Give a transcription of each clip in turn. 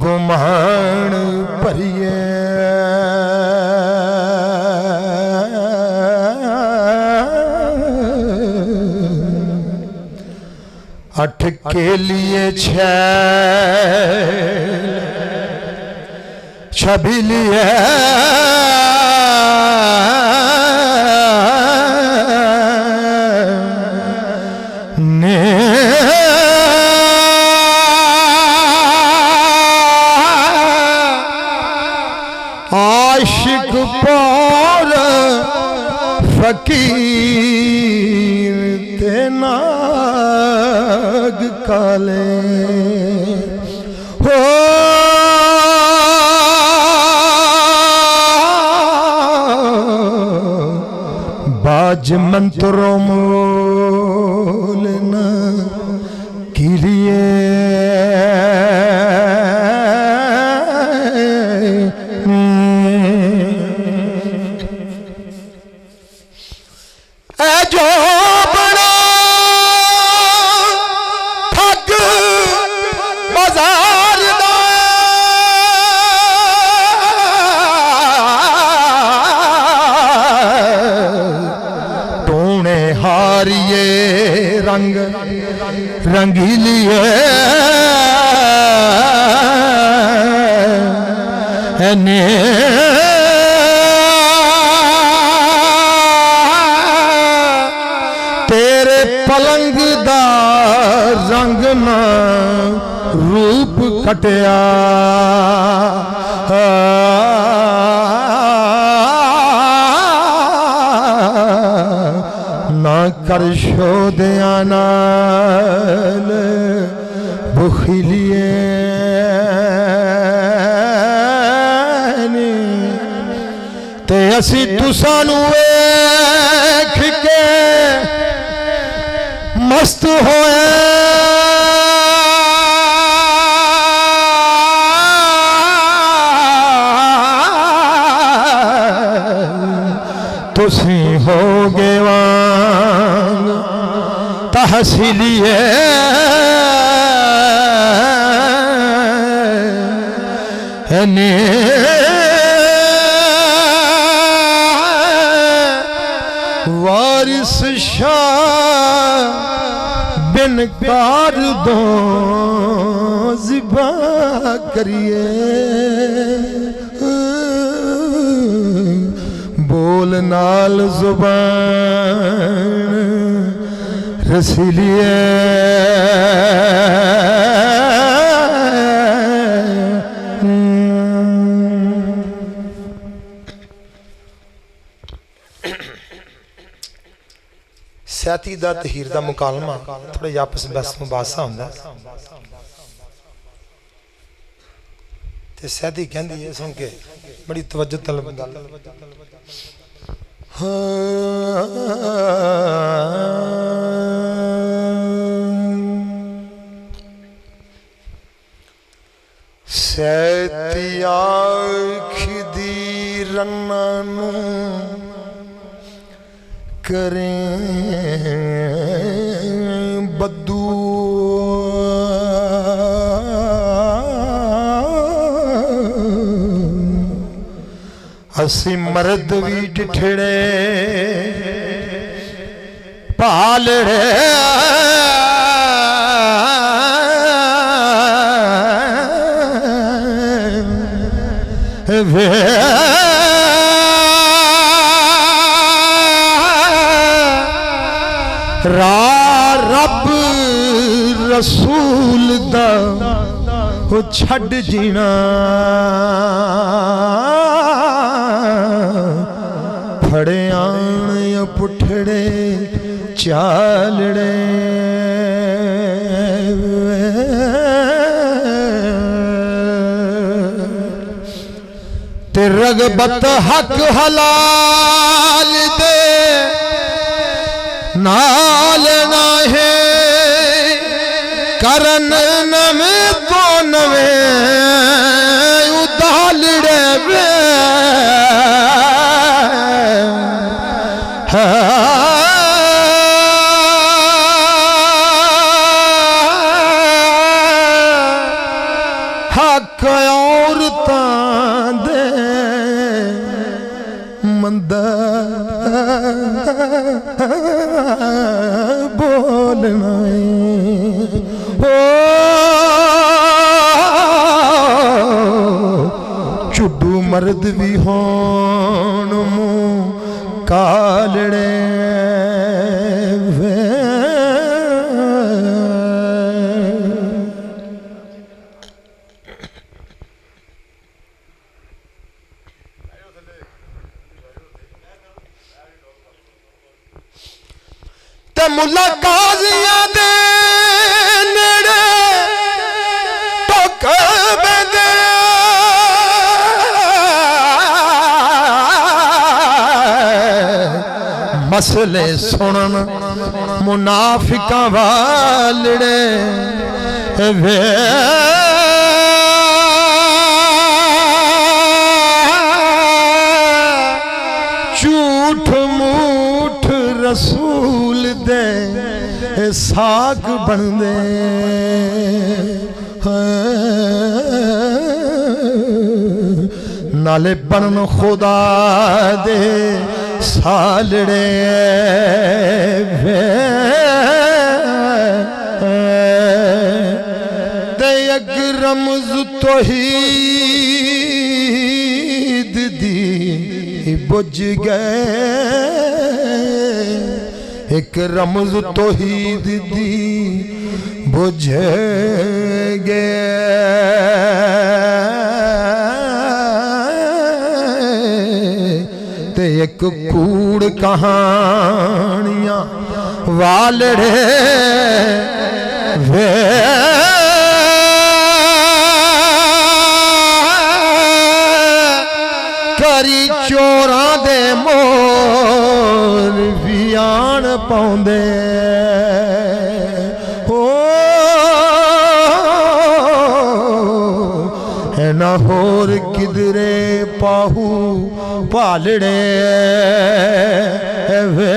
गुमान भरिए अठ के लिए छबी लिए आशिक पर फकीर ते नाग काले हो बाज मंत्रों मोल न किलिए जो बड़ा ठग बाजार दा टूने हारिए रंग रंगीलिए ने तेरे पलंग दा रंग ना रूप कटिया ना कर शोदिया नाल बुखिलिए ते असी तुसानू वेख के मस्त होए तुसी हो गए वांग तहसीलिए ने वारिस शाह बिन कार दो ज़िबा करिए बोल नाल ज़ुबान रसीलिए सैती दा तहीर दा मुकालमा थोड़ा आपस में बस मुबासा होंदा ते सैदी कहंदी है सुन के बड़ी तवज्जो तलब गल सैती आँख दी रन्ना नू करें बद्दू असी मर्द भी डिठड़े पालड़े वे रब रसूल दा हो छड़ जीना फड़े आन या पुठे उठड़े चालड़े ते रगबत हक हलाल दे नाल ना है करन नवे तो नवे उदालड़े वे हक औरतां दे मंदा बोलना ओ चुड्डू मर्द भी होन मुँह कालड़े वे ते मुला काजियां दे नेड़े टोक बेंदे मसले सुनन मुनाफिकां वालड़े वे झूठ मूठ रसूल दे साग बनदे नाले बनन खुदा दे सालड़े ते रमज तौहीद दी बुझ गए एक रमज तौहीद दी बुझ गए ते एक कूड़ कहानियां वालड़े वे करी चोरां दे मोर भी आन पाउंदे हो है ना होर किधरे पाहू पालड़े वे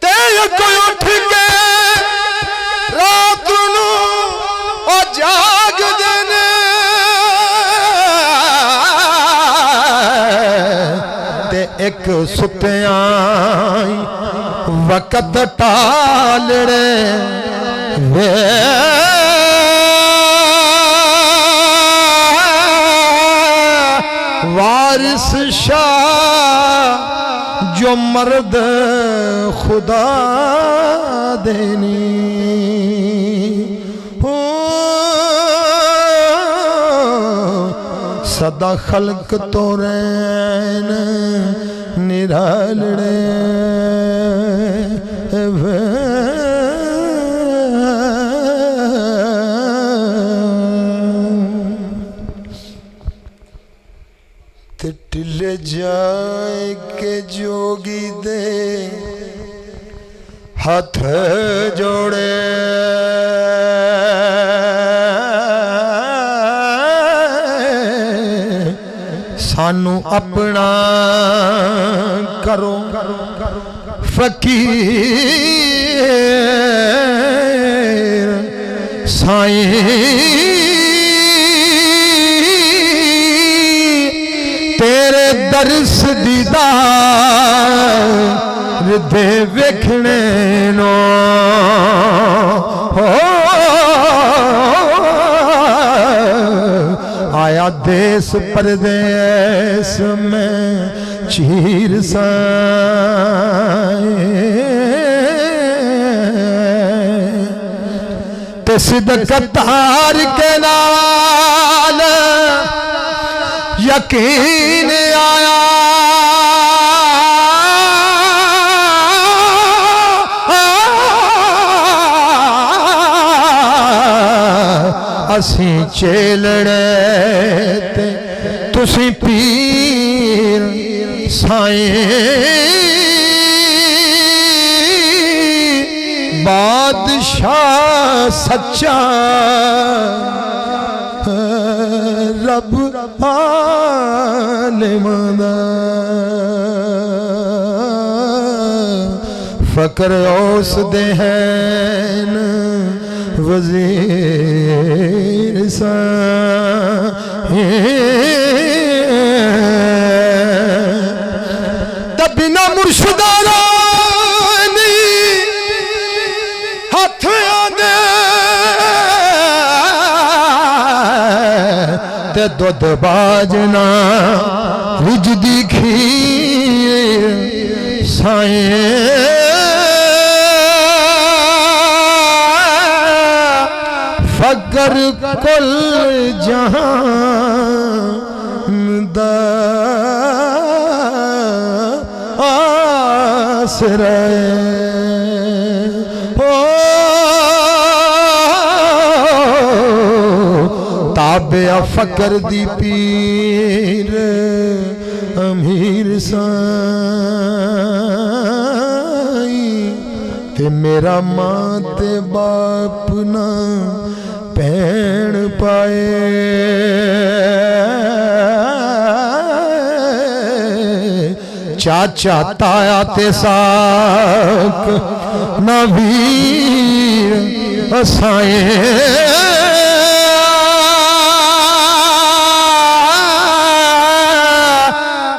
ते कोई उठ के रात नू ओ जाग देने ते एक सुत्तियां वक्त टालड़े वे वारिस शाह जो मर्द खुदा देनी हो सदा खल्क तो रैन निरालड़े टिले जाए के जोगी दे हाथ जोड़े सानू अपना करो फकीर साईं तेरे दर्श दीदार दे वेखने नो हो आया देश परदेश में चीर ते सिद्ध कतार के नाल यकीन आया असी चेलड़े ते तुसी पीर साईं बादशाह सच्चा रब आलिमां फकर उस दे हैं वजीर सा बिना मुर्शदारा हाथ आदे ते दुध बाजना रिजदी खीर साईं फकर कुल जहां दा आसरा हो ताबे फकर दी पीर अमीर साईं ते मेरा मां ते बाप ना भैन पाए चाचा ताया ते साक ना वीर असाए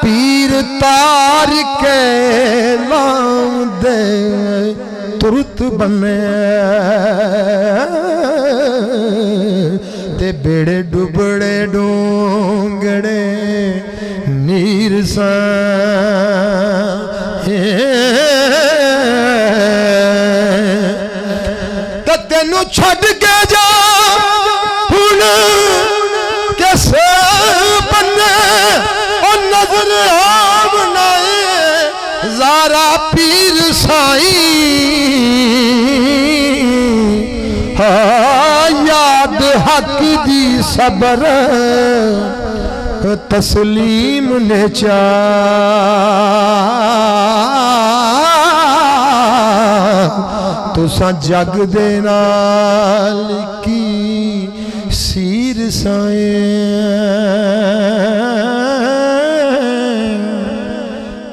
पीर तार के लाम दे तुरत बने ते बेड़े डुबड़े डोंगड़े नीर सा तेनू छड़ के जा हुण कैसे बने ओ नजर आवनाए ज़ारा पीर साईं याद हक दी सबर तस्लीम ने चा तुसा जग दे नाल की सीर साईं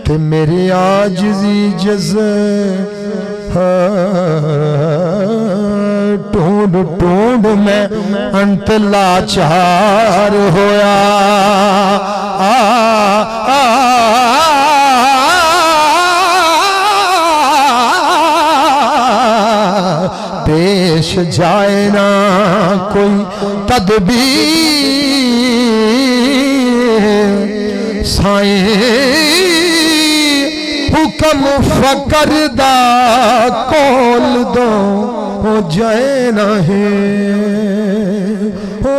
ते मेरी आजिज़ी जज़ ढूंढ ढूंढ में अंत लाचार होया पेश जाए ना कोई तदबीर साईं हुक्म फकर दा कोल दो हो जाए नहीं हो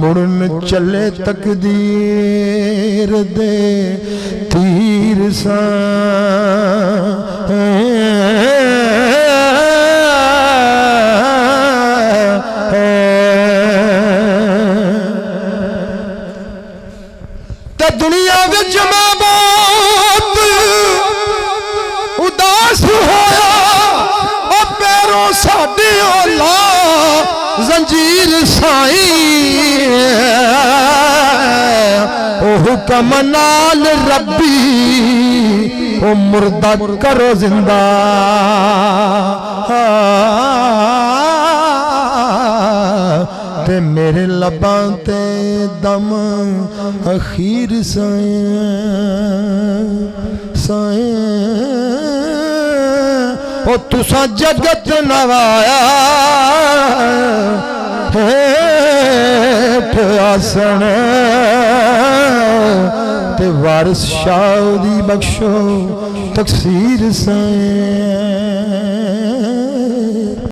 मुड़न चले तकदीर दे तीर सा दुनिया विच मैं बहुत उदास होया और पैरों साडी ला जंजीर साईं ओ हुक्म नाल रब्बी ओ मुर्दा करो जिंदा ते मेरे लबां ते दम अखीर साईं साईं ओ तुसा जगत नवाया हेठ आसन ते वारिस शाह दी बख्शो तकसीर साईं